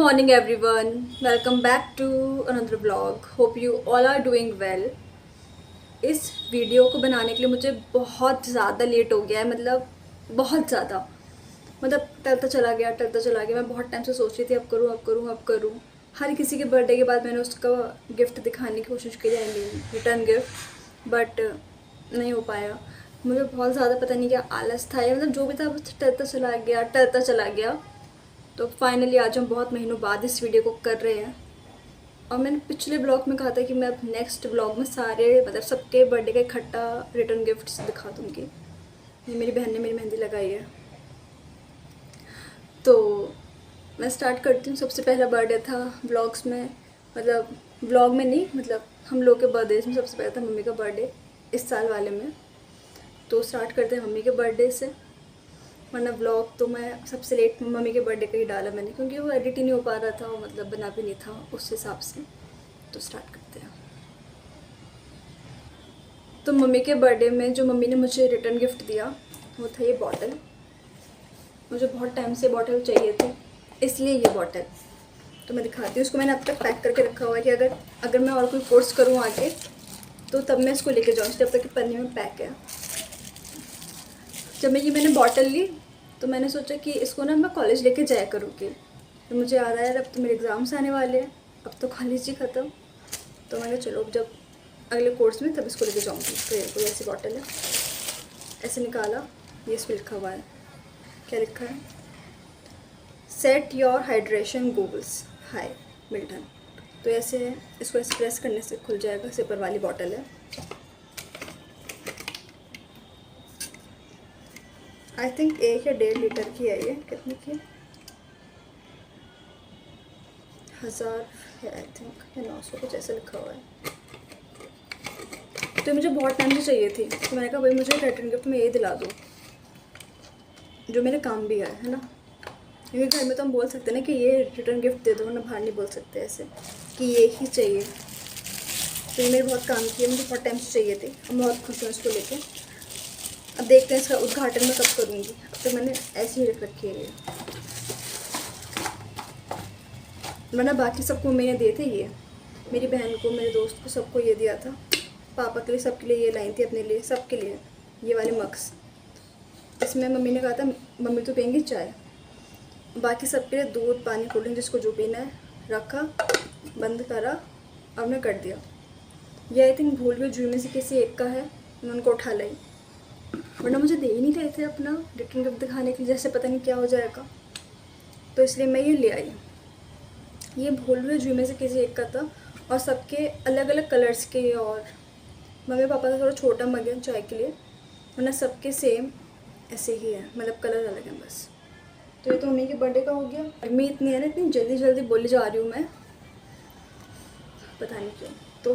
morning everyone. Welcome back to another vlog. Hope you all are doing well. इस video को बनाने के लिए मुझे बहुत ज़्यादा लेट हो गया है, मतलब बहुत ज़्यादा, मतलब टलता चला गया। मैं बहुत टाइम से सोच रही थी अब करूँ। हर किसी के बर्थडे के बाद मैंने उसका गिफ्ट दिखाने की कोशिश की, I mean return gift, but नहीं हो पाया। मुझे बहुत ज़्यादा पता नहीं क्या आलस था, या मतलब जो भी था टलता चला गया। तो फाइनली आज हम बहुत महीनों बाद इस वीडियो को कर रहे हैं। और मैंने पिछले ब्लॉग में कहा था कि मैं अब नेक्स्ट ब्लॉग में सारे मतलब सबके बर्थडे का इकट्ठा रिटर्न गिफ्ट्स दिखा दूँगी। ये मेरी बहन ने मेरी मेहंदी लगाई है, तो मैं स्टार्ट करती हूँ। सबसे पहला बर्थडे था ब्लॉग्स में, मतलब ब्लॉग में नहीं, मतलब हम लोग के बर्थडे में सबसे पहला था मम्मी का बर्थडे इस साल वाले में। तो स्टार्ट करते हैं मम्मी के बर्थडे से, वरना ब्लॉग तो मैं सबसे लेट मम्मी के बर्थडे का ही डाला मैंने, क्योंकि वो एडिट ही नहीं हो पा रहा था, मतलब बना भी नहीं था उस हिसाब से। तो स्टार्ट करते हैं। तो मम्मी के बर्थडे में जो मम्मी ने मुझे रिटर्न गिफ्ट दिया वो था ये बॉटल। मुझे बहुत टाइम से बॉटल चाहिए थी, इसलिए ये बॉटल तो मैं दिखाती हूँ। इसको मैंने अब तक पैक करके रखा हुआ है कि अगर मैं और कोई कोर्स करूँ आगे तो तब मैं इसको लेके जाऊँ, जब तक कि पन्नी में पैक है। जब मैंने बॉटल ली तो मैंने सोचा कि इसको ना मैं कॉलेज लेके जाया करूँगी। तो मुझे आ रहा है अब तो मेरे एग्ज़ाम्स आने वाले हैं, अब तो कॉलेज ही ख़त्म। तो मैंने चलो जब अगले कोर्स में तब इसको लेके जाऊँगी। तो ये कोई ऐसी बॉटल है, ऐसे निकाला, ये इस पर लिखा हुआ है, क्या लिखा है, set your hydration goggles high Milton. तो ऐसे है, इसको ऐसे प्रेस करने से खुल जाएगा। सिपर वाली बॉटल है, आई थिंक 1 या 1.5 लीटर की है। ये कितने की, 1000 है आई थिंक, या 900 कुछ ऐसा लिखा हुआ है। तो मुझे बहुत टाइम से चाहिए थी, तो मैंने कहा भाई मुझे रिटर्न गिफ्ट में ये दिला दो जो मेरे काम भी है ना। क्योंकि घर में तो हम बोल सकते हैं ना कि ये रिटर्न गिफ्ट दे दो, ना बाहर नहीं बोल सकते ऐसे कि ये ही चाहिए। तो ये मेरे बहुत काम की है, मुझे बहुत टाइम से चाहिए थी। अब बहुत खुश हूँ इसको लेके। अब देखते हैं इसका उद्घाटन मैं कब करूँगी। अब तक मैंने ऐसे ही रख रखी है ये, वरना बाकी सबको मैंने दिए थे। ये मेरी बहन को, मेरे दोस्त को, सबको ये दिया था। पापा के लिए, सबके लिए ये लाई थी, अपने लिए, सबके लिए ये वाले मग्स। इसमें मम्मी ने कहा था मम्मी तो पियेंगी चाय, बाकी सबके लिए दूध, पानी, कोल्ड ड्रिंक, जिसको जो पीना है। रखा, बंद करा और मैं कर दिया। ये आई थिंक भूल गई जुई में से किसी एक का है, मैं उनको उठा लाई, वरना मुझे दे ही नहीं रहे थे अपना रिटर्न गिफ्ट दिखाने के लिए, जैसे पता नहीं क्या हो जाएगा। तो इसलिए मैं ये ले आई। ये भूल हुए जुई में से किसी एक का था, और सबके अलग अलग कलर्स के। और मम्मी पापा का थोड़ा छोटा मग है चाय के लिए, वरना सबके सेम ऐसे ही है, मतलब कलर अलग है बस। तो ये तो मम्मी के बर्थडे का हो गया। गर्मी इतनी है ना, इतनी जल्दी जल्दी बोली जा रही हूँ मैं, पता नहीं क्यों। तो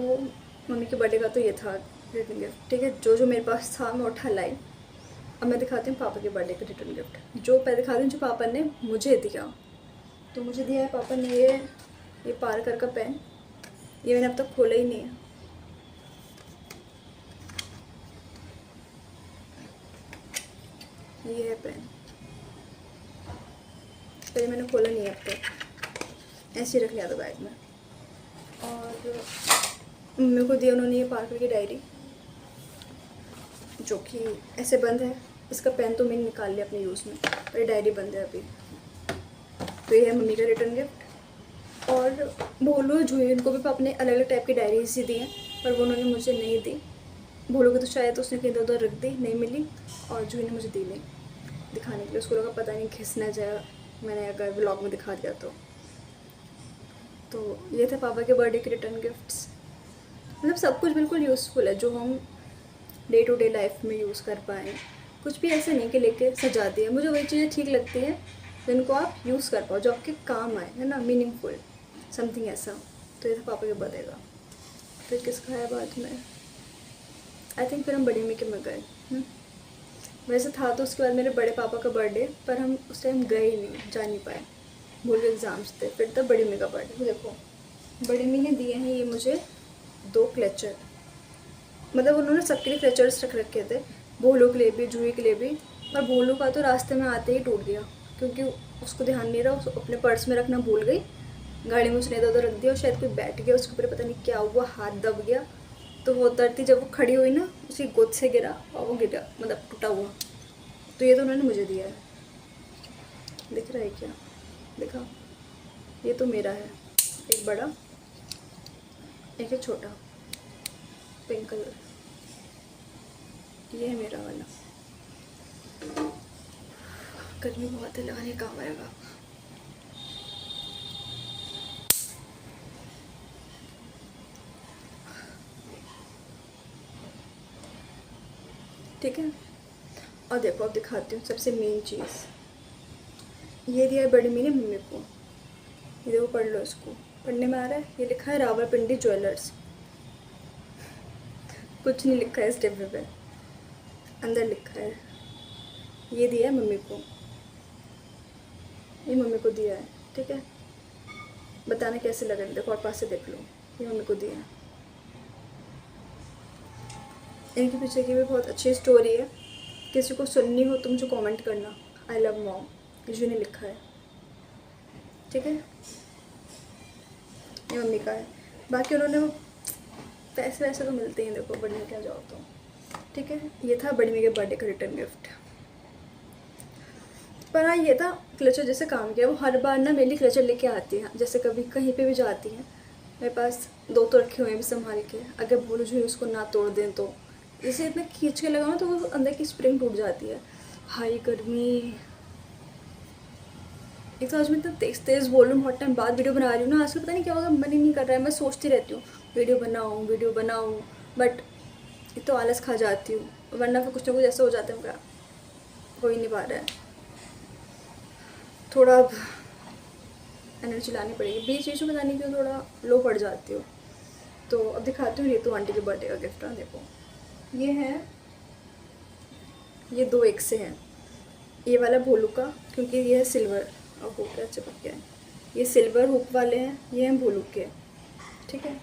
मम्मी के बर्थडे का तो ये था रिटर्न गिफ्ट, ठीक है। जो जो मेरे पास था मैं उठा लाई। अब मैं दिखाती हूँ पापा के बर्थडे का रिटर्न गिफ्ट, जो पहले दिखाती हूँ जो पापा ने मुझे दिया। तो मुझे दिया है पापा ने ये पार्कर का पेन। ये मैंने अब तक खोला ही नहीं है। ये है पेन, पहले मैंने खोला नहीं है अब तक, ऐसे ही रख लिया था बैग में। और मम्मी को दिया उन्होंने ये पार्कर की डायरी, जो कि ऐसे बंद है। इसका पेन तो मैंने निकाल लिया अपने यूज़ में, और ये डायरी बंद है अभी। तो ये है मम्मी का रिटर्न गिफ्ट। और भोलू जूही, उनको भी अपने अलग अलग टाइप की डायरीज ही दी हैं, पर वो उन्होंने मुझे नहीं दी। भोलू को तो शायद उसने कहीं इधर उधर रख दी, नहीं मिली, और जूही ने मुझे दी नहीं दिखाने के लिए। उसको लगा पता नहीं घिस ना जाए मैंने अगर व्लॉग में दिखा दिया तो ये थे पापा के बर्थडे के रिटर्न गिफ्ट्स। मतलब सब कुछ बिल्कुल यूज़फुल है, जो हम डे टू डे लाइफ में यूज़ कर पाएँ। कुछ भी ऐसा नहीं कि लेके सजा दिया। मुझे वही चीज़ें ठीक लगती हैं जिनको आप यूज़ कर पाओ, जो आपके काम आए, है ना, मीनिंगफुल समथिंग ऐसा। तो ये था पापा के बर्थडे का। फिर किसका है बाद में, आई थिंक फिर हम बड़ी मम्मी के में गए। वैसे था तो उसके बाद मेरे बड़े पापा का बर्थडे, पर हम उस टाइम गए ही नहीं, जा नहीं पाए, भूल के एग्ज़ाम्स थे। फिर तब बड़ी मम्मी का बर्थडे। देखो बड़ी मम्मी ने दिए हैं ये मुझे 2 क्लचर, मतलब उन्होंने सबके लिए क्लचर्स रख रखे थे, भोलू के लिए भी, जूही के लिए भी। पर भोलू का तो रास्ते में आते ही टूट गया, क्योंकि उसको ध्यान नहीं रहा, उसको अपने पर्स में रखना भूल गई, गाड़ी में उसने इधर उधर रख दिया और शायद कोई बैठ गया उसके ऊपर, पता नहीं क्या हुआ, हाथ दब गया। तो वो उतरती जब वो खड़ी हुई ना, उसी गोद से गिरा और वो गिरा, मतलब टूटा हुआ। तो ये तो उन्होंने मुझे दिया है, दिख रहा है क्या, देखा, ये तो मेरा है, एक बड़ा एक है छोटा पिंक कलर, ये है मेरा वाला। गर्मी बहुत है, लगाने काम आएगा। ठीक है, और देखो अब दिखाती हूँ सबसे मेन चीज़। ये दिया है बड़ी मम्मी ने मम्मी को, ये देखो पढ़ लो, इसको पढ़ने में आ रहा है। ये लिखा है रावलपिंडी ज्वेलर्स, कुछ नहीं लिखा है इस डिब्बे पे, अंदर लिखा है। ये दिया है मम्मी को, ये मम्मी को दिया है। ठीक है, बताना कैसे लग रहा है, देखो और पास से देख लो, ये मम्मी को दिया है। इनके पीछे की भी बहुत अच्छी स्टोरी है, किसी को सुननी हो तो मुझे कमेंट करना। आई लव मॉम, यीशु ने लिखा है। ठीक है, ये मम्मी का है। बाकी उन्होंने वो पैसे वैसे तो मिलते हैं, देखो बड़ी में क्या जाओ तो। ठीक है, ये था बड़ी मम्मी के बर्थडे का रिटर्न गिफ्ट। पर हाँ, ये था क्लचर जैसे काम किया। वो हर बार ना मेरे लिए क्लचर लेके आती है, जैसे कभी कहीं पे भी जाती हैं। मेरे पास 2 तो रखे हुए हैं भी संभाल के, अगर बोलो जो उसको ना तोड़ दें तो। जैसे इतना खींच के लगाओ तो वो अंदर की स्प्रिंग टूट जाती है। हाई गर्मी, एक तो आज मैं इतना तेज़ तेज़ बोल रही हूँ, बहुत टाइम बाद वीडियो बना रही हूँ ना, आजकल पता नहीं क्या होगा, मन ही नहीं कर रहा है। मैं सोचती रहती हूँ वीडियो बनाऊँ, बट एक तो आलस खा जाती हूँ, वरना फिर कुछ ना कुछ ऐसा हो जाता है, क्या हो ही नहीं पा रहा है। थोड़ा अब एनर्जी लानी पड़ेगी, बीच बीच में पता नहीं क्यों थोड़ा लो पड़ जाती हूँ। तो अब दिखाती हूँ रितु आंटी के बर्थडे का गिफ्ट। हाँ देखो, ये है, ये 2 एक से हैं। ये वाला भोलू का, क्योंकि ये है सिल्वर और हुक क्या चिपक गया है। ये सिल्वर हुक वाले हैं, ये हैं भोलू के। ठीक है,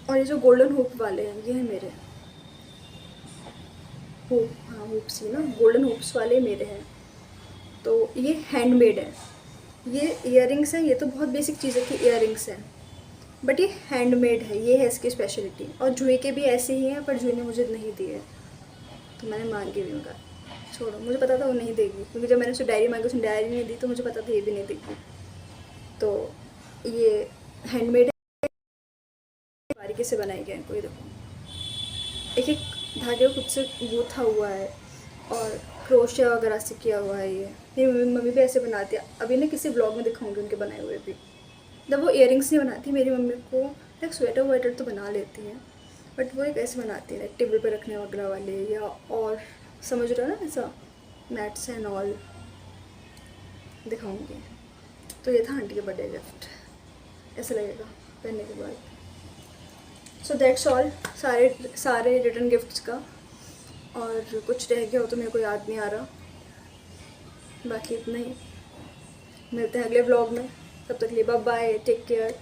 और ये जो गोल्डन हुक वाले हैं ये हैं मेरे हुक, हाँ हुक्स ही ना, गोल्डन हुक्स वाले मेरे हैं। तो ये हैंडमेड है। ये इयररिंग्स हैं, ये तो बहुत बेसिक चीज़ है कि इयररिंग्स हैं, बट ये हैंडमेड है, ये है इसकी स्पेशलिटी। और जुए के भी ऐसे ही हैं, पर जुए ने मुझे नहीं दिए, तो मैंने मांगे भी उनका, छोड़ो, मुझे पता था वो नहीं देगी, क्योंकि जब मैंने उससे डायरी मांगी उसने डायरी नहीं दी, तो मुझे पता था ये भी नहीं देगी। तो ये हैंडमेड है, बारीकी से बनाई गए हैं। कोई देखो, एक एक धागे को खुद से गूथा हुआ है और क्रोशिया वगैरह से किया हुआ है। ये मेरी मम्मी भी ऐसे बनाती है। अभी ना किसी ब्लॉग में दिखाऊंगी उनके बनाए हुए भी। जब वो इयररिंग्स नहीं बनाती मेरी मम्मी को, लाइक स्वेटर वेटर तो बना लेती हैं, बट वो एक ऐसे बनाती है लाइक टेबल पे रखने वगैरह वाले, या और समझ रहे हो ना ऐसा, मैट्स एंड ऑल, दिखाऊंगी। तो ये था आंटी के बर्थडे गिफ्ट, ऐसा लगेगा पहनने के बाद। सो दैट्स ऑल, सारे रिटर्न गिफ्ट्स का। और कुछ रह गया हो तो मेरे को याद नहीं आ रहा, बाकी इतना ही। मिलते हैं अगले व्लॉग में, तब तक लिए bye bye, take care.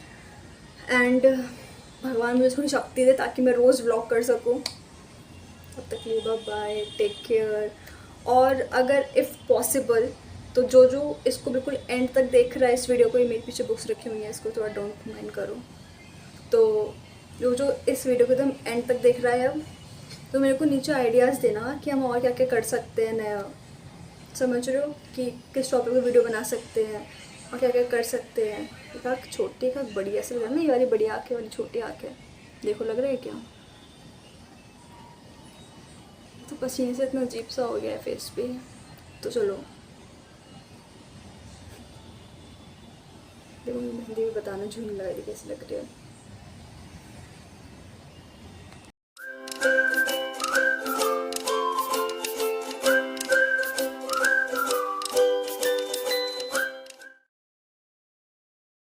And भगवान मुझे थोड़ी शक्ति दे ताकि मैं रोज़ व्लॉग कर सकूं। तब तक लिए बाय बाय, टेक केयर। और अगर इफ़ पॉसिबल तो जो जो इसको बिल्कुल एंड तक देख रहा है इस वीडियो को, ये मेरे पीछे बुक्स रखी हुई हैं, इसको थोड़ा डोंट माइंड करो। तो जो जो इस वीडियो को एकदम एंड तक देख रहा है अब, तो मेरे को नीचे आइडियाज़ देना कि हम और क्या क्या कर सकते हैं नया, समझ रहे हो, कि किस टॉपिक पर वीडियो बना सकते हैं और क्या क्या कर सकते हैं। एक आँख छोटी, एक आँख बड़ी, ऐसे लग रहा है ना, ये वाली बड़ी आँखें वाली छोटी आँखें, देखो लग रहा है क्या। तो पसीने से इतना अजीब सा हो गया है फेस पे। तो चलो देखो, मेहंदी भी बताना झूठ लगा दी कैसी लग रही है।